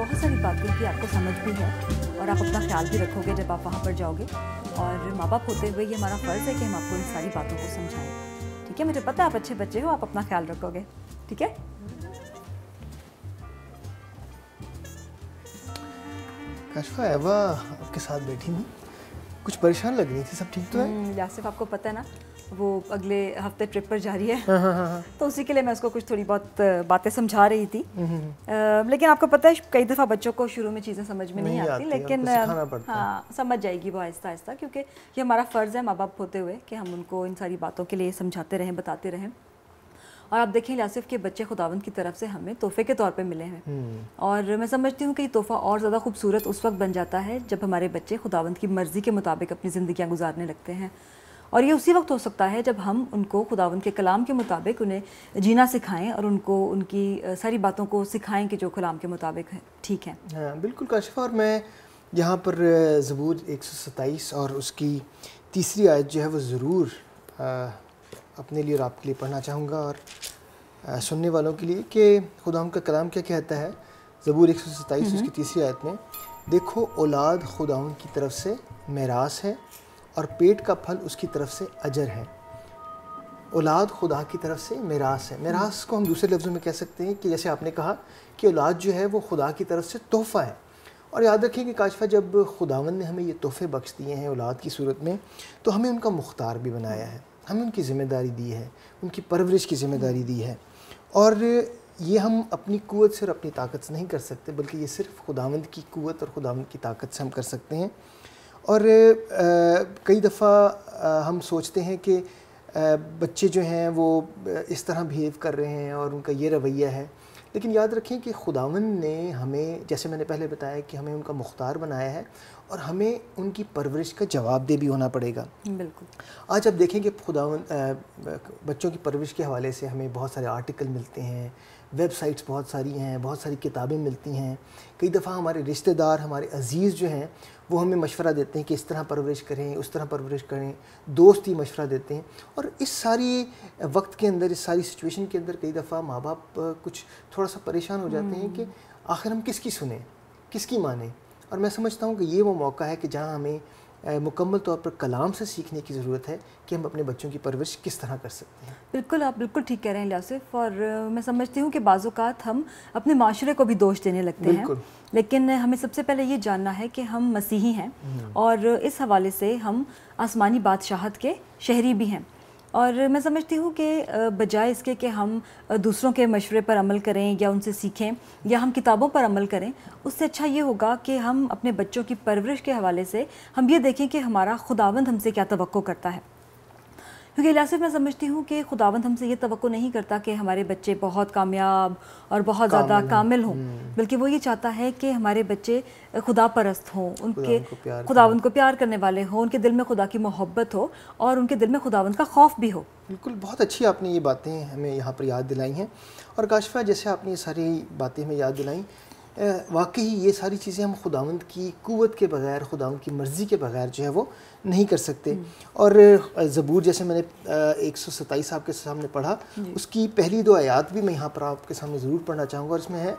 बहुत सारी बातें कि आपको समझ भी है और आप अपना ख्याल भी रखोगे जब आप वहाँ पर जाओगे। और माँ बाप होते हुए ये हमारा फ़र्ज़ है कि हम आपको इन सारी बातों को समझाएं। ठीक है, मुझे पता है आप अच्छे बच्चे हो, आप अपना ख्याल रखोगे। ठीक है। काशिफा, एवा आपके साथ बैठी हूँ, कुछ परेशान लग रही थी, सब ठीक तो है? यासिफ, आपको पता है ना वो अगले हफ्ते ट्रिप पर जा रही है। हाँ। तो उसी के लिए मैं उसको कुछ थोड़ी बहुत बातें समझा रही थी। लेकिन आपको पता है कई दफ़ा बच्चों को शुरू में चीज़ें समझ में नहीं आती, लेकिन हाँ समझ जाएगी वो आहिस्ता आहिस्ता, क्योंकि ये हमारा फ़र्ज़ है माँ बाप होते हुए कि हम उनको इन सारी बातों के लिए समझाते रहें, बताते रहें। और आप देखें यासिफ के बच्चे खुदावंद की तरफ से हमें तोहफे के तौर पे मिले हैं। और मैं समझती हूँ कि ये तोहफ़ा और ज़्यादा खूबसूरत उस वक्त बन जाता है जब हमारे बच्चे खुदावंद की मर्ज़ी के मुताबिक अपनी ज़िंदगियाँ गुजारने लगते हैं। और ये उसी वक्त हो सकता है जब हम उनको खुदावंद के कलाम के मुताबिक उन्हें जीना सिखाएं और उनको उनकी सारी बातों को सिखाएं कि जो कलाम के मुताबिक है ठीक है। हाँ बिल्कुल काशिफा, और मैं यहाँ पर ज़बूर 127 और उसकी तीसरी आयत जो है वो ज़रूर अपने लिए और आपके लिए पढ़ना चाहूँगा और सुनने वालों के लिए कि खुदावंद का कलाम क्या कहता है। ज़बूर 127 उसकी तीसरी आयत में, देखो औलाद खुदावंद की तरफ से मेरास है और पेट का फल उसकी तरफ से अजर है। औलाद खुदा की तरफ से मेरास है। मेरास को हम दूसरे लफ्ज़ों में कह सकते हैं कि जैसे आपने कहा कि औलाद जो है वो खुदा की तरफ से तोहफ़ा है। और याद रखिए कि काशिफा, जब खुदावंद ने हमें ये तोहफ़े बख्श दिए हैं औलाद की सूरत में, तो हमें उनका मुख्तार भी बनाया है, हमें उनकी ज़िम्मेदारी दी है, उनकी परवरिश की ज़िम्मेदारी दी है। और ये हम अपनी क़ुव्वत से और अपनी ताकत से नहीं कर सकते, बल्कि ये सिर्फ़ खुदावंद की क़ुव्वत और खुदावंद की ताकत से हम कर सकते हैं। और कई दफ़ा हम सोचते हैं कि बच्चे जो हैं वो इस तरह बिहेव कर रहे हैं और उनका ये रवैया है, लेकिन याद रखें कि खुदावंद ने हमें, जैसे मैंने पहले बताया, कि हमें उनका मुख्तार बनाया है और हमें उनकी परवरिश का जवाबदेह भी होना पड़ेगा। बिल्कुल। आज आप देखें कि खुदावंद बच्चों की परवरिश के हवाले से हमें बहुत सारे आर्टिकल मिलते हैं, वेबसाइट्स बहुत सारी हैं, बहुत सारी किताबें मिलती हैं। कई दफ़ा हमारे रिश्तेदार, हमारे अज़ीज़ जो हैं वो हमें मशवरा देते हैं कि इस तरह परवरिश करें, उस तरह परवरिश करें, दोस्त ही मशवरा देते हैं। और इस सारी वक्त के अंदर, इस सारी सिचुएशन के अंदर कई दफ़ा माँ बाप कुछ थोड़ा सा परेशान हो जाते हैं कि आखिर हम किसकी सुने, किसकी माने। और मैं समझता हूँ कि ये वो मौका है कि जहाँ हमें मुकम्मल तौर पर कलाम से सीखने की ज़रूरत है कि हम अपने बच्चों की परवरिश किस तरह कर सकते हैं। बिल्कुल, आप बिल्कुल ठीक कह रहे हैं यासिफ। और मैं समझती हूँ कि बाज़ औक़ात हम अपने माशरे को भी दोष देने लगते हैं, लेकिन हमें सबसे पहले ये जानना है कि हम मसीही हैं और इस हवाले से हम आसमानी बादशाहत के शहरी भी हैं। और मैं समझती हूँ कि बजाय इसके कि हम दूसरों के मशवरे पर अमल करें या उनसे सीखें या हम किताबों पर अमल करें, उससे अच्छा ये होगा कि हम अपने बच्चों की परवरिश के हवाले से हम ये देखें कि हमारा खुदावंद हमसे क्या तवक्को करता है। क्योंकि यासिफ, मैं समझती हूँ कि खुदावंद हमसे ये तवक्को नहीं करता कि हमारे बच्चे बहुत कामयाब और बहुत ज़्यादा कामिल हों, बल्कि वो ये चाहता है कि हमारे बच्चे खुदा परस्त हों, उनके खुदावंद को प्यार करने वाले हों, उनके दिल में खुदा की मोहब्बत हो और उनके दिल में खुदावंद का खौफ भी हो। बिल्कुल, बहुत अच्छी आपने ये बातें हमें यहाँ पर याद दिलाई हैं। और काशिफा, जैसे आपने ये सारी बातें हमें याद दिलाई, वाकई ये सारी चीज़ें हम खुदावंद की क़ुव्वत के बग़ैर, खुदावंद की मर्ज़ी के बग़ैर जो है वो नहीं कर सकते। और ज़बूर, जैसे मैंने 127 आपके सामने पढ़ा, उसकी पहली 2 आयात भी मैं यहाँ पर आपके सामने ज़रूर पढ़ना चाहूँगा। और इसमें है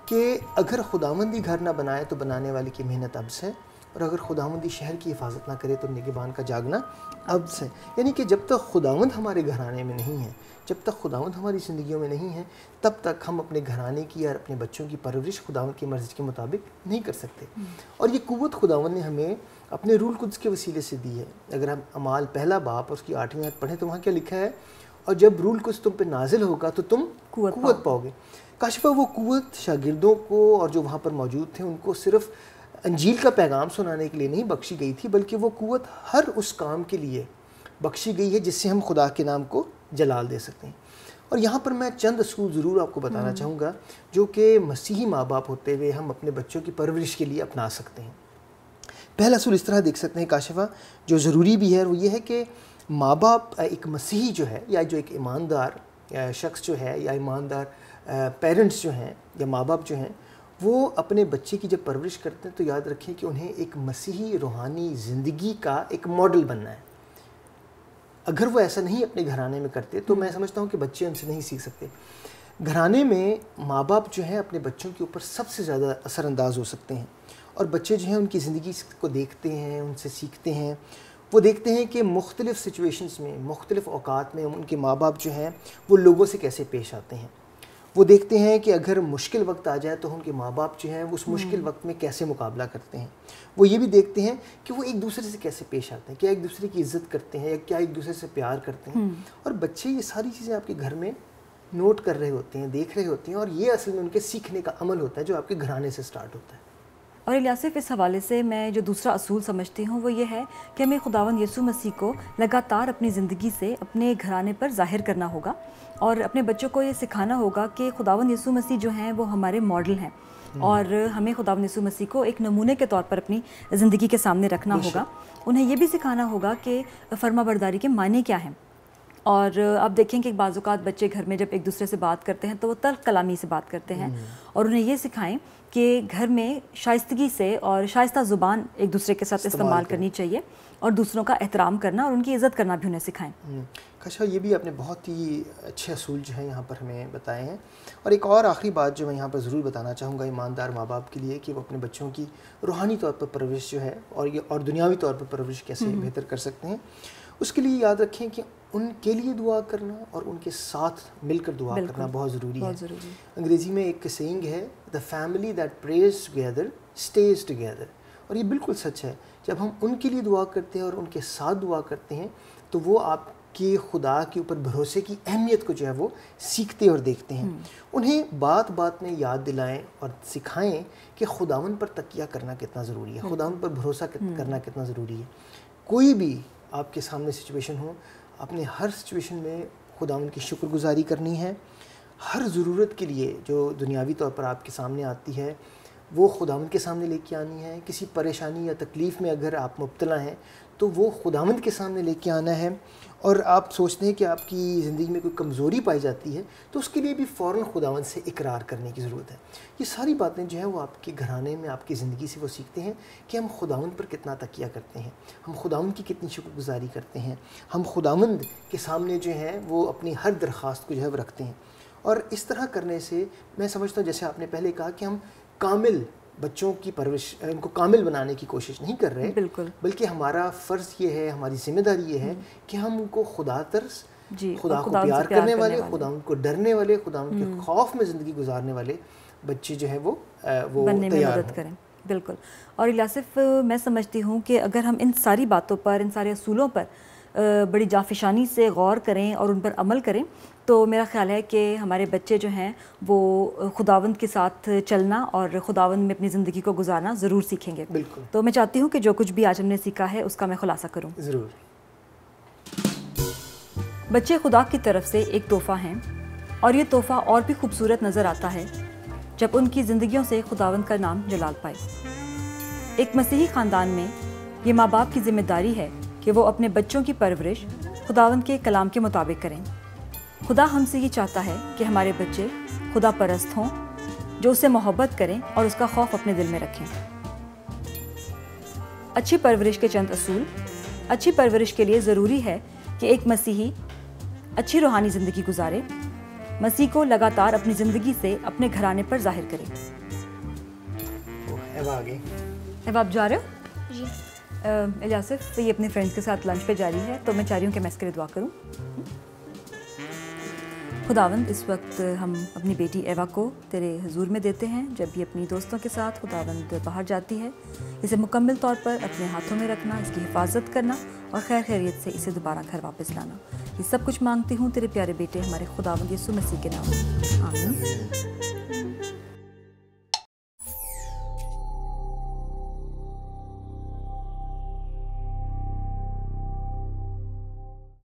कि अगर खुदावंद ही घर ना बनाए तो बनाने वाले की मेहनत अब से, और अगर खुदावंद ही शहर की हिफाजत ना करे तो निगहबान का जागना अब से। यानी कि जब तक खुदावंद हमारे घराने में नहीं है, जब तक खुदावंद हमारी ज़िंदगियों में नहीं है, तब तक हम अपने घराने की और अपने बच्चों की परवरिश खुदावंद की मर्ज़ी के मुताबिक नहीं कर सकते। और ये क़ुव्वत खुदावंद ने हमें अपने रूल कुद्स के वसीले से दी है। अगर हम अमाल पहला बाब और उसकी 8वीं आयत पढ़ें तो वहाँ क्या लिखा है, और जब रूल कुद्स तुम पे नाजिल होगा तो तुम क़ुव्वत पाओगे। काशिफा, वो क़ुव्वत शागिर्दों को और जो वहाँ पर मौजूद थे उनको सिर्फ़ अंजील का पैगाम सुनाने के लिए नहीं बख्शी गई थी, बल्कि वो क़ुव्वत हर उस काम के लिए बख्शी गई है जिससे हम खुदा के नाम को जलाल दे सकते हैं। और यहाँ पर मैं चंद असूल ज़रूर आपको बताना चाहूँगा जो कि मसीही माँ बाप होते हुए हम अपने बच्चों की परवरिश के लिए अपना सकते हैं। पहला असूल इस तरह देख सकते हैं काशिफा, जो ज़रूरी भी है, वो ये है कि माँ बाप, एक मसीही जो है या जो एक ईमानदार शख्स जो है या ईमानदार पेरेंट्स जो हैं या माँ बाप जो हैं, वो अपने बच्चे की जब परवरिश करते हैं तो याद रखें कि उन्हें एक मसीही रूहानी ज़िंदगी का एक मॉडल बनना है। अगर वो ऐसा नहीं अपने घराने में करते तो मैं समझता हूँ कि बच्चे उनसे नहीं सीख सकते। گھرانے میں ماں باپ جو ہیں اپنے بچوں کے اوپر سب سے زیادہ اثر انداز ہو سکتے ہیں، اور بچے جو ہیں ان کی زندگی کو دیکھتے ہیں، ان سے سیکھتے ہیں. وہ دیکھتے ہیں کہ مختلف سچویشنز میں، مختلف اوقات میں ان کے ماں باپ جو ہیں وہ لوگوں سے کیسے پیش آتے ہیں. وہ دیکھتے ہیں کہ اگر مشکل وقت آ جائے تو ان کے ماں باپ جو ہیں وہ اس مشکل وقت میں کیسے مقابلہ کرتے ہیں. وہ یہ بھی دیکھتے ہیں کہ وہ ایک دوسرے سے کیسے پیش آتے ہیں، کیا ایک دوسرے کی عزت کرتے ہیں، کیا ایک دوسرے سے پیار کرتے ہیں. اور بچے یہ ساری چیزیں آپ کے گھر میں نوٹ کر رہے ہوتے ہیں، دیکھ رہے ہوتے ہیں، اور یہ اصل میں ان کے سیکھنے کا عمل ہوتا ہے جو آپ کے گھرانے سے سٹارٹ ہوتا ہے. اور الیاسف اس حوالے سے میں جو دوسرا اصول سمجھتی ہوں وہ یہ ہے کہ ہمیں خداوند یسوع مسیح کو لگاتار اپنی زندگی سے اپنے گھرانے پر ظاہر کرنا ہوگا، اور اپنے بچوں کو یہ سکھانا ہوگا کہ خداوند یسوع مسیح جو ہیں وہ ہمارے ماڈل ہیں، اور ہمیں خداوند یسوع مسیح کو ایک نمونے کے طور پر اپنی زندگی کے سامنے رکھنا ہوگا. انہیں یہ بھی سکھانا ہوگا کہ فرما برداری کے معنی کیا ہیں. اور آپ دیکھیں کہ بعض اوقات بچے گھر میں جب ایک دوسرے سے بات کرتے ہیں تو وہ تلخ کلامی سے بات کرتے ہیں، اور انہیں یہ سکھائیں کہ گھر میں شائستگی سے اور شائستہ زبان ایک دوسرے کے ساتھ استعمال کرنی چاہیے، اور دوسروں کا احترام کرنا اور ان کی عزت کرنا بھی انہیں سکھائیں. کاشفہ یہ بھی آپ نے بہت ہی اچھے اصول جو ہیں یہاں پر ہمیں بتائے ہیں. اور ایک اور آخری بات جو میں یہاں پر ضرور بتانا چاہوں گا ایماندار ماں باپ کے لیے کہ وہ اپنے بچوں کی روحانی طور پر پرورش جو ہے اور دنیاوی طور پر پرورش کیسے بہتر کر سکتے ہیں، اس کے لیے یاد رکھیں کہ ان کے لیے دعا کرنا اور ان کے ساتھ مل کر دعا کرنا بہت ضروری ہے. انگریزی میں ایک سینگ ہے، the family that prays together stays together, اور یہ بالکل سچ ہے. جب ہم ان کے لیے دعا کرتے ہیں اور ان کے ساتھ دعا کرتے ہیں تو وہ آپ کے خدا کے اوپر بھروسے کی اہمیت کو جو ہے وہ سیکھتے اور دیکھتے ہیں. انہیں بات بات میں یاد دلائیں اور سکھائیں کہ خداوند پر تکیہ کرنا کتنا ضروری ہے، خداوند پر بھروسہ کرنا کتنا ضروری ہے. کوئی بھی آپ کے سامنے سچویشن ہو، آپ نے ہر سچویشن میں خداوند کی شکر گزاری کرنی ہے. ہر ضرورت کے لیے جو دنیاوی طور پر آپ کے سامنے آتی ہے وہ خداوند کے سامنے لے کے آنی ہے. کسی پریشانی یا تکلیف میں اگر آپ مبتلا ہیں تو وہ خداوند کے سامنے لے کے آنا ہے. اور آپ سوچتے ہیں کہ آپ کی زندگی میں کوئی کمزوری پائی جاتی ہے تو اس کے لیے بھی فوراً خداوند سے اقرار کرنے کی ضرورت ہے. یہ ساری باتیں جو ہیں وہ آپ کے گھرانے میں، آپ کی زندگی سے وہ سیکھتے ہیں کہ ہم خداوند پر کتنا تکیہ کرتے ہیں، ہم خداوند کی کتنی شکر گزاری کرتے ہیں، ہم خداوند کے سامنے جو ہیں وہ اپنی ہر درخواست کو جو ہے وہ رکھتے ہیں. اور اس طرح کرنے سے میں سمجھتا ہوں جیسے آپ نے پہلے کہا کہ ہم کامل بچوں کی پرورش، ان کو کامل بنانے کی کوشش نہیں کر رہے، بلکہ ہمارا فرض یہ ہے، ہماری ذمہ داری یہ ہے کہ ہم ان کو خدا ترس، خدا کو پیار کرنے والے، خدا ان کو ڈرنے والے، خدا ان کے خوف میں زندگی گزارنے والے بچے جو ہیں وہ بننے میں مدد کریں. بالکل. اور الیاسف میں سمجھتی ہوں کہ اگر ہم ان ساری باتوں پر، ان سارے اصولوں پر بڑی جافشانی سے غور کریں اور ان پر عمل کریں تو میرا خیال ہے کہ ہمارے بچے جو ہیں وہ خداوند کے ساتھ چلنا اور خداوند میں اپنی زندگی کو گزارنا ضرور سیکھیں گے. بالکل. تو میں چاہتی ہوں کہ جو کچھ بھی آج ہم نے سیکھا ہے اس کا میں خلاصہ کروں. ضرور. بچے خدا کی طرف سے ایک تحفہ ہیں، اور یہ تحفہ اور بھی خوبصورت نظر آتا ہے جب ان کی زندگیوں سے خداوند کا نام جلال پائے. ایک مسیحی خاندان میں یہ ماں باپ کی ذمہ داری ہے کہ وہ اپنے بچوں کی پرورش خداوند کے کلام کے مطابق کریں. خدا ہم سے یہ چاہتا ہے کہ ہمارے بچے خدا پرست ہوں، جو اسے محبت کریں اور اس کا خوف اپنے دل میں رکھیں. اچھی پرورش کے چند اصول. اچھی پرورش کے لیے ضروری ہے کہ ایک مسیحی اچھی روحانی زندگی گزارے، مسیح کو لگاتار اپنی زندگی سے اپنے گھرانے پر ظاہر کرے. اب آپ جا رہے ہو؟ جی. الیاسف یہ اپنے فرینڈس کے ساتھ لنچ پہ جاری ہے تو میں چاہ رہی ہوں کہ میں اس کے لیے دعا کروں. خداوند اس وقت ہم اپنی بیٹی ایوا کو تیرے حضور میں دیتے ہیں. جب بھی اپنی دوستوں کے ساتھ خداوند باہر جاتی ہے اسے مکمل طور پر اپنے ہاتھوں میں رکھنا، اس کی حفاظت کرنا اور خیر خیریت سے اسے دوبارہ گھر واپس لانا. یہ سب کچھ مانگتی ہوں تیرے پیارے بیٹے ہمارے خداوند یسوع مسیح کے نام. آمین.